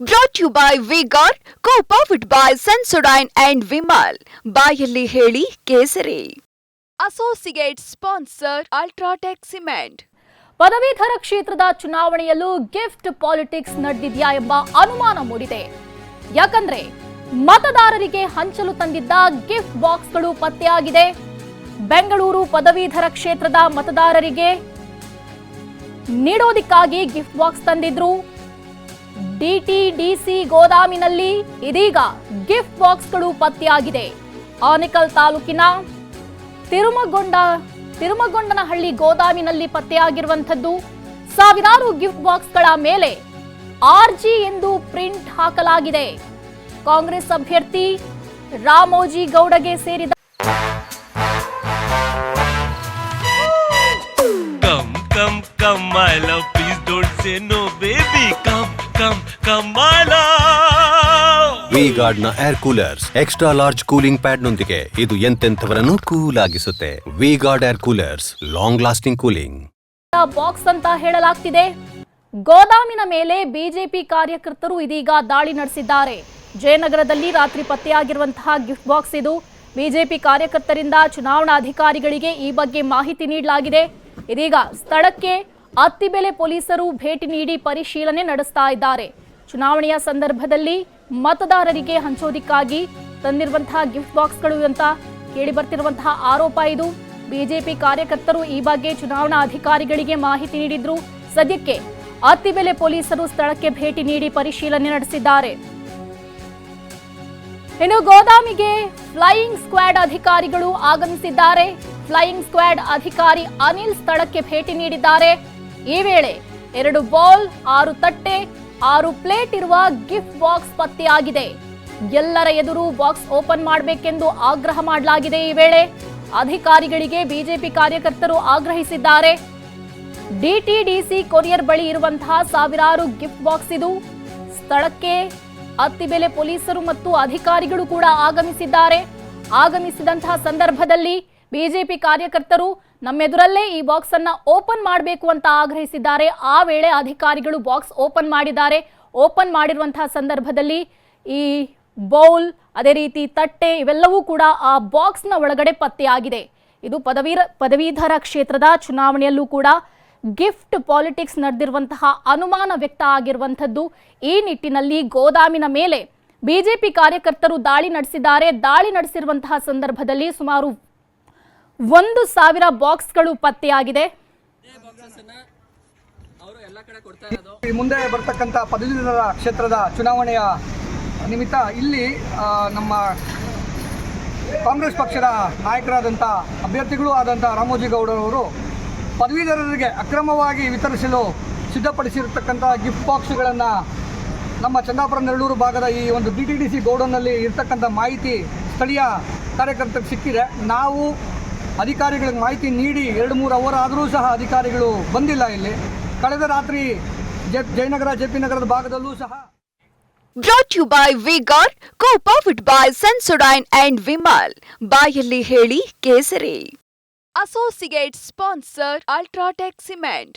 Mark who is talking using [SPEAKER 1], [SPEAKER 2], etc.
[SPEAKER 1] Brought to you by V-Guard, co-powered by Sensodyne and Vimal. ಬಾಯಲ್ಲಿ ಹೇಳಿ ಕೇಸರಿ. Associate sponsor UltraTech cement.
[SPEAKER 2] ಪದವೀಧರ ಕ್ಷೇತ್ರದ ಚುನಾವಣೆಯಲ್ಲೂ ಗಿಫ್ಟ್ ಪಾಲಿಟಿಕ್ಸ್ ನಡೆದಿದೆಯಾ ಎಂಬ ಅನುಮಾನ ಮೂಡಿದೆ. ಯಾಕಂದ್ರೆ ಮತದಾರರಿಗೆ ಹಂಚಲು ತಂದಿದ್ದ ಗಿಫ್ಟ್ ಬಾಕ್ಸ್ಗಳು ಪತ್ತೆಯಾಗಿದೆ. ಬೆಂಗಳೂರು ಪದವೀಧರ ಕ್ಷೇತ್ರದ ಮತದಾರರಿಗೆ ನೀಡೋದಕ್ಕಾಗಿ ಗಿಫ್ಟ್ ಬಾಕ್ಸ್ ತಂದಿದ್ರು. ಡಿಟಿಡಿಸಿ ಗೋದಾಮಿನಲ್ಲಿ ಇದೀಗ ಗಿಫ್ಟ್ ಬಾಕ್ಸ್ಗಳು ಪತ್ತೆಯಾಗಿದೆ. ಆನೇಕಲ್ ತಾಲೂಕಿನ ತಿರುಮಗೊಂಡನಹಳ್ಳಿ ಗೋದಾಮಿನಲ್ಲಿ ಪತ್ತೆಯಾಗಿರುವಂತದ್ದು. ಸಾವಿರಾರು ಗಿಫ್ಟ್ ಬಾಕ್ಸ್ಗಳ ಮೇಲೆ ಆರ್ಜಿ ಎಂದು ಪ್ರಿಂಟ್ ಹಾಕಲಾಗಿದೆ. ಕಾಂಗ್ರೆಸ್ ಅಭ್ಯರ್ಥಿ ರಾಮೋಜಿ ಗೌಡಗೆ ಸೇರಿದ
[SPEAKER 3] Come, my love, please don't say no, baby. Come, my love.
[SPEAKER 4] V-Guard ನ air coolers extra large cooling pad ನೊಂದಿಗೆ ಇದು ಎಂತೆಂಥವರನ್ನು ಕೂಲ್ ಆಗಿಸುತ್ತೆ. V-Guard air coolers, long lasting cooling.
[SPEAKER 2] Box ಅಂತ ಹೇಳಲಾಗ್ತಿದೆ. ಗೋದಾಮಿನ ಮೇಲೆ ಬಿಜೆಪಿ ಕಾರ್ಯಕರ್ತರು ಇದೀಗ ದಾಳಿ ನಡೆಸಿದ್ದಾರೆ. ಜಯನಗರದಲ್ಲಿ ರಾತ್ರಿ ಪತ್ತೆಯಾಗಿರುವಂತಹ ಗಿಫ್ಟ್ ಬಾಕ್ಸ್ ಇದು. ಬಿಜೆಪಿ ಕಾರ್ಯಕರ್ತರಿಂದ ಚುನಾವಣಾಧಿಕಾರಿಗಳಿಗೆ ಈ ಬಗ್ಗೆ ಮಾಹಿತಿ ನೀಡಲಾಗಿದೆ. ಇದೀಗ ಸ್ಥಳಕ್ಕೆ ಅತ್ತಿಬೆಲೆ ಪೊಲೀಸರು ಭೇಟಿ ನೀಡಿ ಪರಿಶೀಲನೆ ನಡೆಸ್ತಾ ಇದ್ದಾರೆ. ಚುನಾವಣೆಯ ಸಂದರ್ಭದಲ್ಲಿ ಮತದಾರರಿಗೆ ಹಂಚೋದಿಕ್ಕಾಗಿ ತಂದಿರುವಂತಹ ಗಿಫ್ಟ್ ಬಾಕ್ಸ್ಗಳು ಅಂತ ಕೇಳಿ ಬರ್ತಿರುವಂತಹ ಆರೋಪ ಇದು. ಬಿಜೆಪಿ ಕಾರ್ಯಕರ್ತರು ಈ ಬಗ್ಗೆ ಚುನಾವಣಾ ಅಧಿಕಾರಿಗಳಿಗೆ ಮಾಹಿತಿ ನೀಡಿದ್ರು. ಸದ್ಯಕ್ಕೆ ಅತ್ತಿಬೆಲೆ ಪೊಲೀಸರು ಸ್ಥಳಕ್ಕೆ ಭೇಟಿ ನೀಡಿ ಪರಿಶೀಲನೆ ನಡೆಸಿದ್ದಾರೆ. ಇನ್ನು ಗೋದಾಮಿಗೆ ಫ್ಲೈಯಿಂಗ್ ಸ್ಕ್ವಾಡ್ ಅಧಿಕಾರಿಗಳು ಆಗಮಿಸಿದ್ದಾರೆ. ಫ್ಲೈಯಿಂಗ್ ಸ್ಕ್ವಾಡ್ ಅಧಿಕಾರಿ ಅನಿಲ್ ಸ್ಥಳಕ್ಕೆ ಭೇಟಿ ನೀಡಿದ್ದಾರೆ. ಈ ವೇಳೆ 2 ಬೌಲ್, 6 ತಟ್ಟೆ, 6 ಪ್ಲೇಟ್ ಇರುವ ಗಿಫ್ಟ್ ಬಾಕ್ಸ್ ಪತ್ತೆಯಾಗಿದೆ. ಎಲ್ಲರ ಎದುರು ಬಾಕ್ಸ್ ಓಪನ್ ಮಾಡಬೇಕೆಂದು ಆಗ್ರಹ ಮಾಡಲಾಗಿದೆ. ಈ ವೇಳೆ ಅಧಿಕಾರಿಗಳಿಗೆ ಬಿಜೆಪಿ ಕಾರ್ಯಕರ್ತರು ಆಗ್ರಹಿಸಿದ್ದಾರೆ. ಡಿಟಿಡಿಸಿ ಕೊರಿಯರ್ ಬಳಿ ಇರುವಂತಹ ಸಾವಿರಾರು ಗಿಫ್ಟ್ ಬಾಕ್ಸ್ ಇದು. ಸ್ಥಳಕ್ಕೆ ಅತ್ತಿಬೆಲೆ ಪೊಲೀಸರು ಮತ್ತು ಅಧಿಕಾರಿಗಳು ಕೂಡ ಆಗಮಿಸಿದ್ದಾರೆ. ಆಗಮಿಸಿದಂತಹ ಸಂದರ್ಭದಲ್ಲಿ ಬಿಜೆಪಿ ಕಾರ್ಯಕರ್ತರು ನಮ್ಮೆದುರಲ್ಲೇ ಈ ಬಾಕ್ಸ್ ಅನ್ನ ಓಪನ್ ಮಾಡಬೇಕು ಅಂತ ಆಗ್ರಹಿಸಿದ್ದಾರೆ. ಆ ವೇಳೆ ಅಧಿಕಾರಿಗಳು ಬಾಕ್ಸ್ ಓಪನ್ ಮಾಡಿದ್ದಾರೆ. ಓಪನ್ ಮಾಡಿರುವಂತಹ ಸಂದರ್ಭದಲ್ಲಿ ಈ ಬೌಲ್, ಅದೇ ರೀತಿ ತಟ್ಟೆ ಇವೆಲ್ಲವೂ ಕೂಡ ಆ ಬಾಕ್ಸ್ನ ಒಳಗಡೆ ಪತ್ತೆಯಾಗಿದೆ. ಇದು ಪದವೀಧರ ಕ್ಷೇತ್ರದ ಚುನಾವಣೆಯಲ್ಲೂ ಕೂಡ ಗಿಫ್ಟ್ ಪಾಲಿಟಿಕ್ಸ್ ನಡೆದಿರುವಂತಹ ಅನುಮಾನ ವ್ಯಕ್ತ ಆಗಿರುವಂಥದ್ದು. ಈ ನಿಟ್ಟಿನಲ್ಲಿ ಗೋದಾಮಿನ ಮೇಲೆ ಬಿಜೆಪಿ ಕಾರ್ಯಕರ್ತರು ದಾಳಿ ನಡೆಸಿದ್ದಾರೆ. ದಾಳಿ ನಡೆಸಿರುವಂತಹ ಸಂದರ್ಭದಲ್ಲಿ ಸುಮಾರು 1,000 ಬಾಕ್ಸ್ಗಳು ಪತ್ತೆಯಾಗಿದೆ.
[SPEAKER 5] ಮುಂದೆ ಬರ್ತಕ್ಕಂಥ ಪದವೀಧರ ಕ್ಷೇತ್ರದ ಚುನಾವಣೆಯ ನಿಮಿತ್ತ ಇಲ್ಲಿ ನಮ್ಮ ಕಾಂಗ್ರೆಸ್ ಪಕ್ಷದ ನಾಯಕರಾದಂಥ ಅಭ್ಯರ್ಥಿಗಳು ಆದಂಥ ರಾಮೋಜಿ ಗೌಡರವರು ಪದವೀಧರರಿಗೆ ಅಕ್ರಮವಾಗಿ ವಿತರಿಸಲು ಸಿದ್ಧಪಡಿಸಿರತಕ್ಕಂಥ ಗಿಫ್ಟ್ ಬಾಕ್ಸ್ಗಳನ್ನು ನಮ್ಮ ಚಂದಾಪುರ ನೆರಳೂರು ಭಾಗದ ಈ ಒಂದು ಡಿಟಿಡಿಸಿ ಗೋಡೌನ್ನಲ್ಲಿ ಇರ್ತಕ್ಕಂಥ ಮಾಹಿತಿ ಸ್ಥಳೀಯ ಕಾರ್ಯಕರ್ತರಿಗೆ ಸಿಕ್ಕಿದೆ. ನಾವು ಅಧಿಕಾರಿಗಳಿಗೆ ಮಾಹಿತಿ ನೀಡಿ 2-3 ಅವರ್ ಆದರೂ ಸಹ ಅಧಿಕಾರಿಗಳು ಬಂದಿಲ್ಲ. ಇಲ್ಲಿ ಕಳೆದ ರಾತ್ರಿ ಜಯನಗರ, ಜೆಪಿ ನಗರದ ಭಾಗದಲ್ಲೂ ಸಹ.
[SPEAKER 1] Brought to you by V-Guard, co-powered by Sensodyne and Vimal. ಬಾಯಲ್ಲಿ ಹೇಳಿ ಕೇಸರಿ. Associate sponsor UltraTech cement.